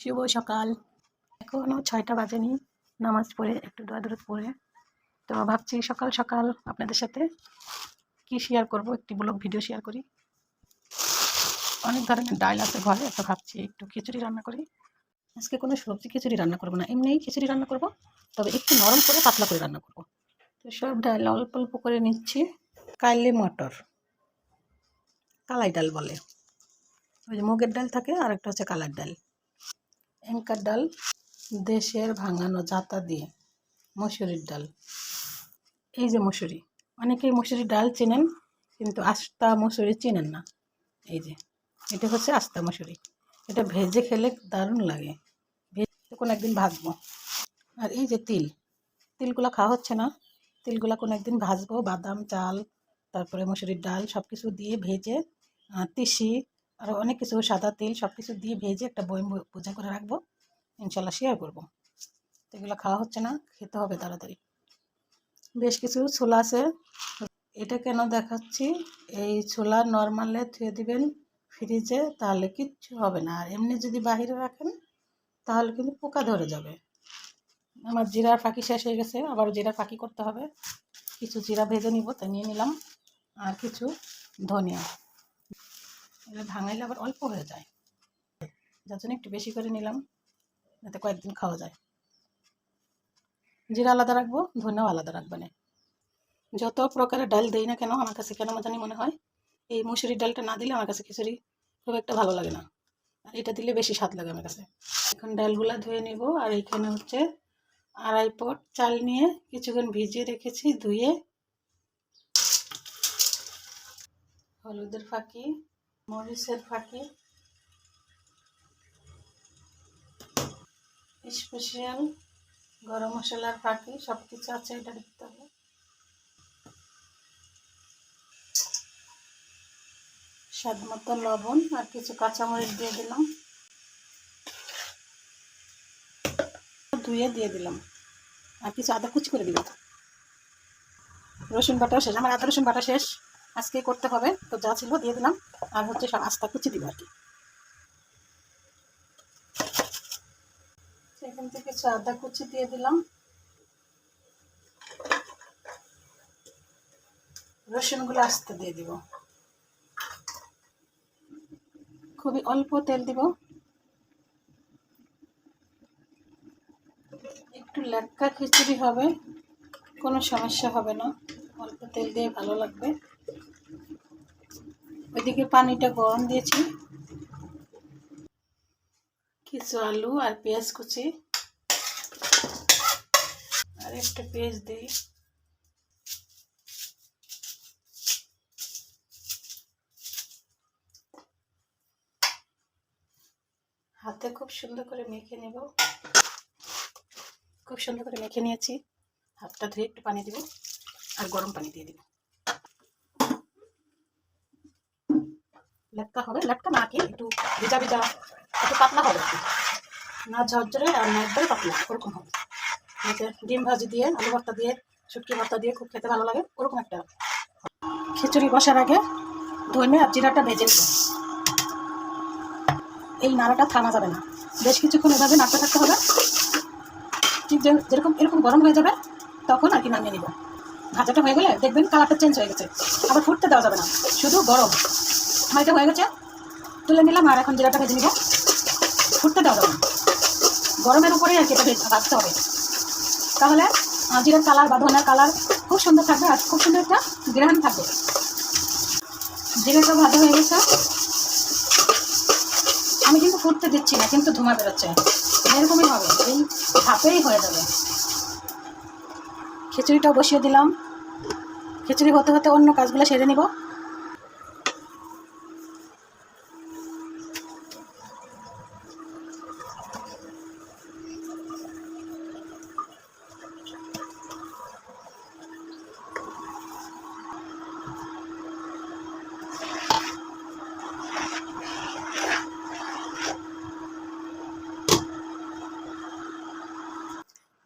শুভ সকাল। এখনও 6টা বাজেনি। নামাজ পড়ে একটু দোয়া দরুদ পড়ে তো ভাবছি সকাল সকাল আপনাদের সাথে কি শেয়ার করব, একটি ব্লগ ভিডিও শেয়ার করি। অনেক ধরনের ডাল আছে ঘরে, তো ভাবছি একটু খিচুড়ি রান্না করি। আজকে কোনো সবজি খিচুড়ি রান্না করব না, এমনিই খিচুড়ি রান্না করব, তবে একটু নরম করে পাতলা করে রান্না করব। তো সব ডাল অল্প অল্প করে নিচ্ছি। কাইলি মটর, কালাই ডাল বলে, ওই যে মুগের ডাল থাকে, আর একটা হচ্ছে কালার ডাল। এঙ্কার ডাল, দেশের ভাঙানো জাতা দিয়ে মসুরির ডাল। এই যে মসুরি, অনেকেই মসুরির ডাল চেনেন, কিন্তু আস্তা মসুরি চেনেন না। এই যে এটা হচ্ছে আস্তা মসুরি, এটা ভেজে খেলে দারুণ লাগে। ভেজে কোনো একদিন ভাজবো। আর এই যে তিলগুলো খাওয়া হচ্ছে না, তিলগুলো কোনো একদিন ভাজবো। বাদাম, চাল, তারপরে মসুরির ডাল সব কিছু দিয়ে ভেজে, তিসি, আর অনেক কিছু, সাদা তিল সব কিছু দিয়ে ভেজে একটা বয়ম পূজা করে রাখবো, ইনশাল্লাহ শেয়ার করবো। এগুলো খাওয়া হচ্ছে না, খেতে হবে তাড়াতাড়ি। বেশ কিছু ছোলা আছে। এটা কেন দেখাচ্ছি, এই ছোলা নর্মালে ধুয়ে দিবেন ফ্রিজে, তাহলে কিচ্ছু হবে না। আর এমনি যদি বাহিরে রাখেন তাহলে কিন্তু পোকা ধরে যাবে। আমার জিরার ফাঁকি শেষ হয়ে গেছে, আবার জিরার ফাঁকি করতে হবে। কিছু জিরা ভেজে নিব, তাই নিয়ে নিলাম। আর কিছু ধনিয়া, এগুলো ভাঙাইলে আবার অল্প হয়ে যায়, যার জন্য একটু বেশি করে নিলাম, যাতে কয়েকদিন খাওয়া যায়। জিরা আলাদা রাখবো, ধনিয়াও আলাদা রাখবেন। যত প্রকারের ডাল দেই না কেন, আমার কাছে কেন জানি মনে হয় এই মুসুরির ডালটা না দিলে আমার কাছে খিচুড়ি খুব একটা ভালো লাগে না, আর এটা দিলে বেশি স্বাদ লাগে আমার কাছে। এখন ডালগুলা ধুয়ে নিব। আর এইখানে হচ্ছে 2.5 পট চাল নিয়ে কিছুক্ষণ ভিজিয়ে রেখেছি, ধুয়ে। হলুদের ফাঁকি, মরিচের ফাঁকি, স্পেশাল গরম মশলার ফাঁকি, সব কিছু আছে, এটা দিতে হবে। স্বাদ মতো লবণ, আর কিছু কাঁচামরিচ দিয়ে দিলাম, ধুয়ে দিয়ে দিলাম। আর কিছু আদা কুচি করে দিলাম। রসুন বাটাও শেষ, আমার আদা রসুন বাটা শেষ, আজকেই করতে হবে, তো যা ছিল দিয়ে দিলাম। আর হচ্ছে সব আস্তা কুচি দিব আর কি। সেখান থেকে কিছু আদা কুচি দিয়ে দিলাম, রসুনগুলো আস্তে দিয়ে দিব। খুবই অল্প তেল দিব, একটু লেটকা খিচুড়ি হবে, কোনো সমস্যা হবে না, অল্প তেল দিয়ে ভালো লাগবে। ওইদিকে পানিটা গরম দিয়েছি, কিছু আলু আর পেঁয়াজ কুচি, আর একটা পেঁয়াজ দিই। হাতে খুব সুন্দর করে মেখে নেব। খুব সুন্দর করে মেখে নিয়েছি, হাতটা ধুয়ে একটু পানি দিব, আর গরম পানি দিয়ে দিব। লেটকা হবে, লেটকা না কি, একটু ভিজা ভিজা, একটু পাতলা হবে, না ঝরঝরে আর না একবারে পাতলা, ওরকম হবে। ডিম ভাজি দিয়ে, আলু ভর্তা দিয়ে, শুটকি ভর্তা দিয়ে খুব খেতে ভালো লাগে, ওরকম একটা। খিচুড়ি বসার আগে ধনে আর জিরাটা ভেজে নেব। এই নাড়াটা থামা যাবে না, বেশ কিছুক্ষণ এভাবে নাড়তে থাকতে হবে। ঠিক যেরকম এরকম গরম হয়ে যাবে তখন আর কি নামিয়ে নিব। ভাজাটা হয়ে গেলে দেখবেন কালারটা চেঞ্জ হয়ে গেছে, আবার ফুটতে দেওয়া যাবে না, শুধু গরম। আমার এটা হয়ে গেছে, তুলে নিলাম। আর এখন জিরাটা ভেজে নিব, ফুটতে দেওয়া যাবে না, গরমের উপরেই আর কি এটা ভাজতে হবে। তাহলে জিরার কালার বা ধনার কালার খুব সুন্দর থাকবে, আর খুব সুন্দর একটা গ্রান থাকবে। জিরাটা ভাজা হয়ে গেছে, আমি কিন্তু ফুটতে দিচ্ছি না, কিন্তু ধোঁয়া বেরোচ্ছে, এরকমই হবে, এই ভাপেই হয়ে যাবে। খিচুড়িটাও বসিয়ে দিলাম, খিচুড়ি হতে হতে অন্য কাজগুলো সেরে নিব।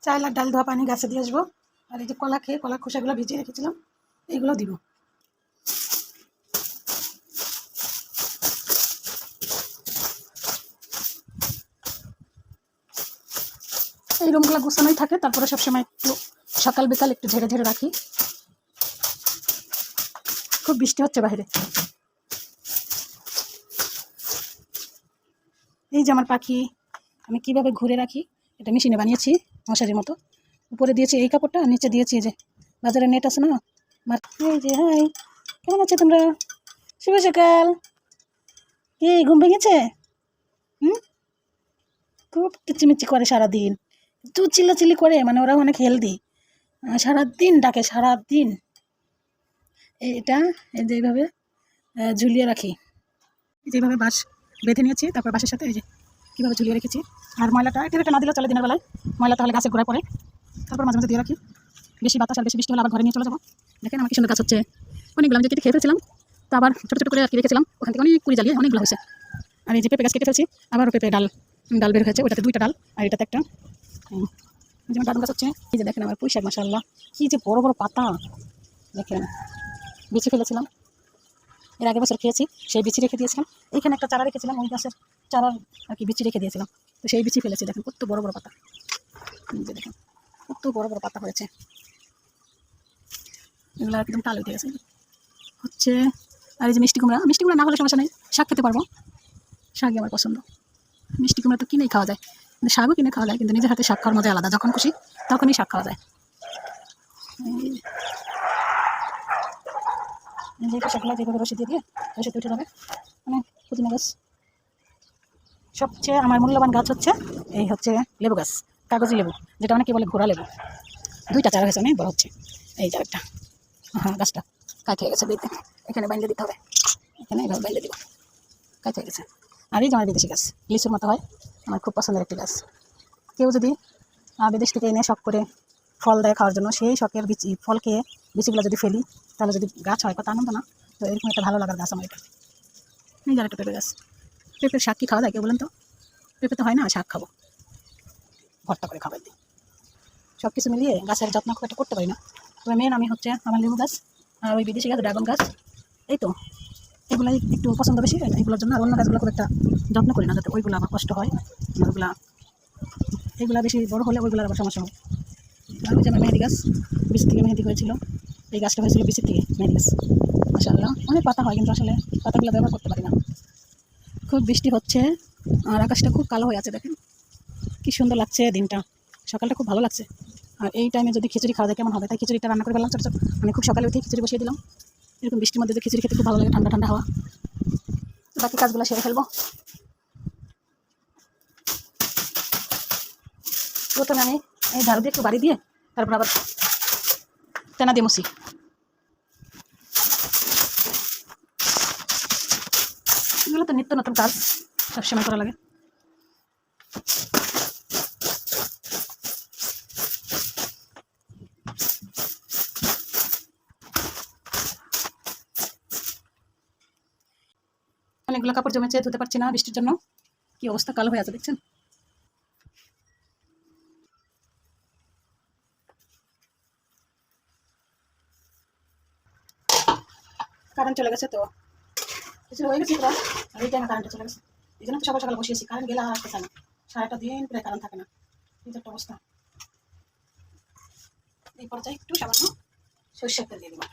চাল আর ডাল ধোয়া পানি গাছে দিয়ে আসবো। আর এই যে কলার খোসাগুলো ভিজিয়ে রেখেছিলাম, এইগুলো দিব। এই রুমগুলো গুছানোই থাকে, তারপরে সবসময় একটু সকাল বিকাল একটু ঝেড়ে ঝেড়ে রাখি। খুব বৃষ্টি হচ্ছে বাইরে। এই যে আমার পাখি, আমি কিভাবে ঘুরে রাখি, এটা মেশিনে বানিয়েছি মশারির মতো। উপরে দিয়েছি এই কাপড়টা, আর নিচে দিয়েছি যে বাজারে নেট আছে না। এই যে হাই, কেমন আছে তোমরা? শুভ সকাল। কি ঘুম ভেঙেছে? খুব কিচিমিচি করে সারাদিন, একটু চিল্লাচিল্লি করে, মানে ওরা অনেক হেলদি। সারাদিন ডাকে, সারাদিন। এটা এই যে এইভাবে ঝুলিয়ে রাখি, যেভাবে বাঁশ বেঁধে নিয়েছি, তারপর বাঁশের সাথে এই যে কীভাবে ঝুলিয়ে রেখেছি। আর ময়লাটা এটা না দিলেও চলে দিনের বেলায়, ময়লা তাহলে গাছে ঘোরায় পড়ে। তারপর মাঝে মাঝে দিয়ে রাখি, বেশি বাতাস আর বেশি বৃষ্টি হলে আবার ঘরে নিয়ে চলে যাবো। দেখেন আমার কি সুন্দর গাছ হচ্ছে, অনেকগুলো আমি যে কেটে খেয়ে ফেলছিলাম, তো আবার ছোটো ছোটো করে আর কি রেখেছিলাম, ওখান থেকে অনেক কুড়ি জ্বালিয়ে অনেকগুলো হয়েছে। আর এই যে পেঁপে গাছ কেটে ফেলছি, আবারও পেঁপে ডাল বের হয়েছে, ওটাতে 2টা ডাল আর এটাতে একটা। যেমন ডাল গাছ হচ্ছে। এই যে দেখেন আমার পুঁই শাক, মাশাআল্লাহ কি যে বড় বড় পাতা। দেখেন বিচি ফেলেছিলাম, এর আগের বছর খেয়েছি, সেই বিচি রেখে দিয়েছিলাম। এইখানে একটা চারা রেখেছিলাম, ওই গাছের চারার আর কি বিচি রেখে দিয়েছিলাম, তো সেই বিচি ফেলেছি। দেখেন কত বড় বড় পাতা, যে দেখেন কত বড় বড় পাতা হয়েছে, এগুলো একদম টাল উঠে গেছে হচ্ছে। আর এই যে মিষ্টি কুমড়া না হলে সমস্যা নেই, শাক খেতে পারবো, শাকই আমার পছন্দ। মিষ্টি কুমড়া তো কিনেই খাওয়া যায়, কিন্তু শাকও কিনে খাওয়া যায়, কিন্তু নিজের হাতে শাক খাওয়ার মজা আলাদা, যখন খুশি তখনই শাক খাওয়া যায়। যে শাকগুলো যেভাবে রসি দিয়ে রসিতে উঠে যাবে, মানে পুদিনা গাছ। সবচেয়ে আমার মূল্যবান গাছ হচ্ছে এই হচ্ছে লেবু গাছ, কাগজি লেবু, যেটা অনেকে বলে ঘোড়া লেবু। 2টা চারা হয়েছে, অনেক বড় হচ্ছে। এই চারটা, হ্যাঁ গাছটা কাজ হয়ে গেছে, দেখতে এখানে বাইন্দে দিতে হবে, এখানে এভাবে বাইন্দে দিব, কাজ হয়ে গেছে। আর এই যে আমার বিদেশি গাছ, লিচুর মতো হয়, আমার খুব পছন্দের একটি গাছ। কেউ যদি বিদেশ থেকে এনে শখ করে ফল দেয় খাওয়ার জন্য, সেই শখের ফল খেয়ে বিচিগুলো যদি ফেলি, তাহলে যদি গাছ হয়, কত আনন্দ না? তো এরকম একটা ভালো লাগার গাছ আমার এটা। এই যার একটা পেঁপে গাছ, পেঁপের শাক কি খাওয়া যায় কেউ বলেন তো? পেঁপে তো হয় না, শাক খাবো, ভর্তা করে খাবার দিই। সব কিছু মিলিয়ে গাছের যত্ন খুব একটা করতে পারি না, তবে মেন আমি হচ্ছে আমার লেবু গাছ আর ওই বিদেশি গাছ, ড্রাগন গাছ, এই তো এগুলাই একটু পছন্দ বেশি এইগুলোর জন্য। আর অন্য গাছগুলো খুব একটা যত্ন করি না, যাতে ওইগুলো আমার কষ্ট হয়, এইগুলা বেশি বড় হলে ওইগুলোর আবার সমস্যা হয়। আর ওই যে আমার মেহেদি গাছ, বীজ থেকে মেহেদি হয়েছিল, এই গাছটা হয়েছিল বীজের থেকে মেহেদি গাছ। মাশাআল্লাহ অনেক পাতা হয়, কিন্তু আসলে পাতাগুলো ব্যবহার করতে পারি না। খুব বৃষ্টি হচ্ছে আর আকাশটা খুব কালো হয়ে আছে, দেখেন কি সুন্দর লাগছে দিনটা, সকালটা খুব ভালো লাগছে। আর এই টাইমে যদি খিচুড়ি খাওয়া যায় কেমন হবে, তাই খিচুড়িটা রান্না করে ফেললাম ছোটো ছোটো, মানে খুব সকালে উঠে খিচুড়ি বসিয়ে দিলাম। এরকম বৃষ্টির মধ্যে খিচুড়ি খেতে খুব ভালো লাগে, ঠান্ডা ঠান্ডা হাওয়া। বাকি কাজগুলো সেরে ফেলবো। প্রথমে আমি এই ঝাড়ু দিয়ে একটু বাড়ি দিয়ে তারপর আবার তেনা দিয়ে মুছি। এগুলো তো নিত্য নতুন কাজ, সবসময় করা লাগে। অনেকগুলো কাপড় জমেছে, ধুতে পারছি না বৃষ্টির জন্য, কি অবস্থা, কালো হয়ে আছে দেখছেন। কারেন্ট চলে গেছে, তো কিছু হয়ে গেছে প্রায়, আর এই টাইমে কারেন্টটা চলে গেছে, এই জন্য সকাল সকাল বসিয়েছি। কারেন্ট গেলে আর আসতে চায় না, সারাটা দিন প্রায় কারেন্ট থাকে না, এই একটা অবস্থা। এই পর্যায়ে একটু সামান্য সরষের তেল দিয়ে দেবো।